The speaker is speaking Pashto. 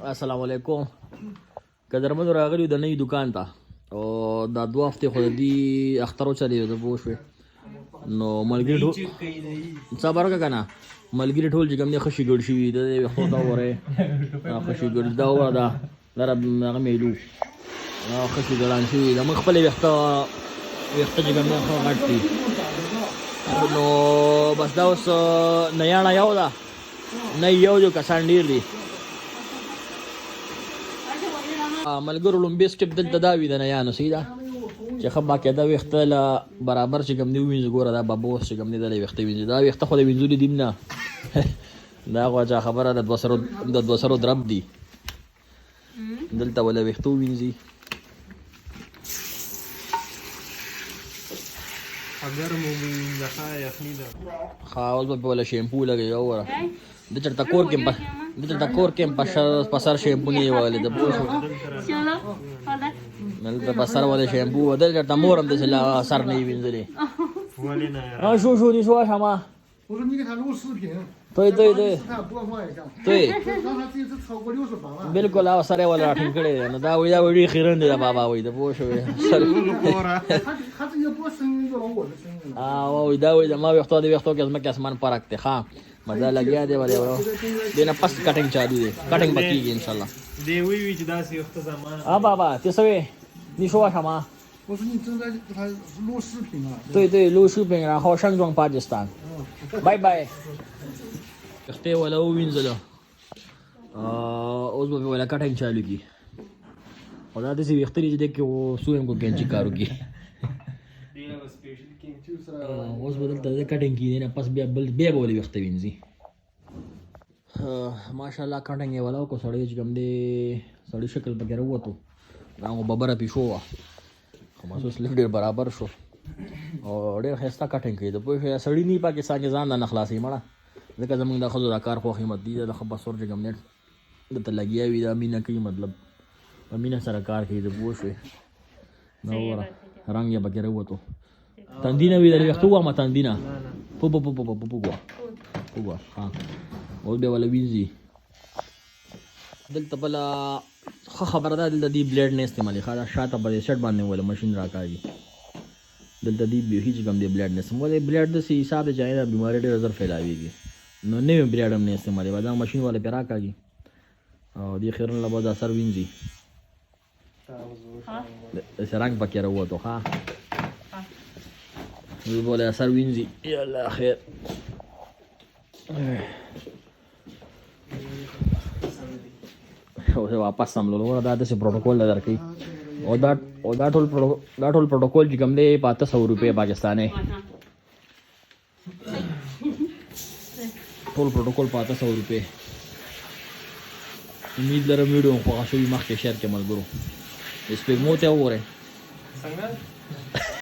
السلام علیکم. که درمنو راغلی د نوي دکان ته او دا 2 هفتې خو د دې اختر وچلېږي د پوه شوې نو ملګري ټول صبر وکړه که نه ملګري ټول چې کوم دی ښه شګړ شوي د دې ویښتو ته وګورئ دا ښه شګړ دا وګوره دا هغه میلو ښه شګړان شوي د موږ خپلې ویښته چې کوم دی ښه غټ دي نو بس دا اوس نیاڼه یو ده نه یو کسان ډېر دي. ملګرو لومبی سټپ دلته دا وي د نیانو صحیح ده چې ښه باقاعده ویښته له برابر چې کوم دی ووینځو. ګوره دا بابا اوس چې کوم دی دله ویښته وینځي دا ویښته خو د وینځلو دي نه دا خو چا خبره د 200 درب دي دلته وله ویښته ووینځي. ښه اوس به په وله شیمپو لګوي وګوره د چېرته کور کې په سر شیمپو نه یې وهلی د پوه شو دلته په سر ولې شیمپو و دلته چېرته مور هم داسې سر نه یې وینځلې شو你说什么我说你给他录视频，对他播放一下。对让他这次超过60版了。بالکل او سر یې ولا راټینګ کړی دی نو دا وایي دا وړي خیرن دی د بابا وایي د پوه شوې他直接播声音就往我的声音了。وایي دا وایي زما ویښتو د ویښتو کې ځمکې اسمان فرق دی ښه مزه لګیا دی ولې دې نه پس کټینګ چالو دی کټینګ به کېږي انشاءالله. دی وی چې داسې وخت زمانه بابا这是喂你说什么我说你正在给他录视频啊。对录视频然后上装巴基斯坦拜拜. ویښتې وله ووینځله اوس به وله کټینګ چالو کړي او دا داسې ویښته دي چې دی کې سویم کو کینچي کار وکړي اوس به دلته د کټینګ کېدی نه پس بیا به ولې ویښته وینځي. ماشاءالله کټینګ یې وله وکړو سړی چې کوم دی سړی شکل پکې راووتو دا خو ببره پیشو وه خو بس اوس لږ ډېر برابر شو او ډېر ښایسته کټینګ کوي د پوه شوې سړي نه پاکستان کې ځان نه خلاصوي مړه ځکه زموږ د ښځو دا کار خو قیمت دي د ښه بسور چې کوم دی دلته لګیا وي دا مینه کوي مطلب په مینه سره کار کوي د پوه شوې نو وګوره رنګ یې پکې راووتو تندینه وي د ویښتو وواهمه تندینه پوګوه ها اوس بیا وله وینځي. دلته بله ښه خبره ده دلته دې بلیډ نه استعمالي ښه ده شاته به دې سیټ باندې وله مشین راکاږي دلته دې بیخي چې کوم دې بلیډ نه استعمال ولې بلیډ داسې حساب دی چې دا بیماري ډېره زر فیلاویږي نو نوی بلیډ هم نه استعمالي به دا مشین والا پرې راکاږي او دې خیرن له به دا سر وینځي داسې رنګ پکې راووتو ښه دې به له سر وینځي یالله خیر. اوس واپس سملو وګوره دا داسې پروټوکول درکوي او دا ټول پروټوکول چې کوم دی په 800 روپۍ پاکستاني ټول پروټوکول په 800 روپۍ. امید لرم ویډیو خوښه شوي مخکې شیر کړئ ملګرو د سپېږمو ته وګورئ